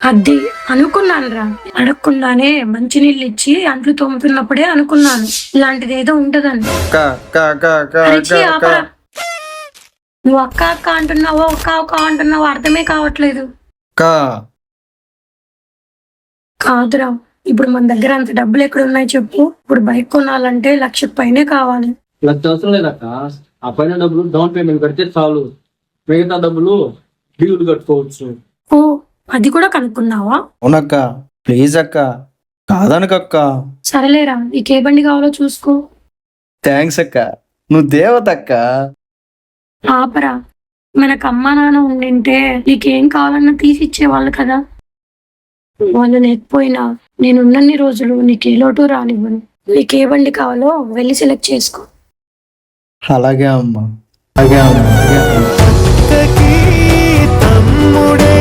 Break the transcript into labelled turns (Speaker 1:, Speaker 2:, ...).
Speaker 1: అది అనుకున్నాను రా. అడగకుండానే మంచినీళ్ళు ఇచ్చి అంట్లు తోముతున్నప్పుడే అనుకున్నాను ఇలాంటిది ఏదో ఉంటదని.
Speaker 2: అక్క అక్క అక్క అక్క
Speaker 1: అరిచి
Speaker 2: అక్క అక్క
Speaker 1: ఆపరా. నువ్వు అక్క అక్క అంటున్నావో అక్క అక్క అంటున్నావో అర్థమే కావట్లేదు.
Speaker 2: అక్క.
Speaker 1: కాదురా, ఇప్పుడు మన దగ్గర అంత డబ్బులు ఎక్కడ ఉన్నాయి చెప్పు. ఇప్పుడు బైక్ కొనాలంటే 1,00,000 పైనే కావాలి.
Speaker 3: లక్ష అవసరం లేదక్క. ఆ పైన డబ్బులు డౌన్ పేమెంట్ కడితే చాలు. మిగతా డబ్బులు డ్యూలు కట్టుకోవచ్చు.
Speaker 1: ఓ, అది కూడా కనుక్కున్నావా?
Speaker 2: అవునక్క, ప్లీజ్ అక్క, కాదనకక్క.
Speaker 1: సరేలేరా, నీకే బండి కావాలో చూసుకో.
Speaker 2: థ్యాంక్స్ అక్క, నువ్వు దేవత అక్క.
Speaker 1: ఆపరా, మనకు అమ్మా నాన్న ఉండింటే నీకేం కావాలన్నా తీసి ఇచ్చేవాళ్ళు కదా. వాళ్ళు లేకపోయినా నేనున్నన్ని రోజులు నీకే లోటు రానివ్వను. నీకే బండి కావాలో వెళ్ళి సెలెక్ట్ చేసుకో.
Speaker 2: అలాగే అమ్మా, అలాగే అమ్మా.
Speaker 4: తమ్ముడే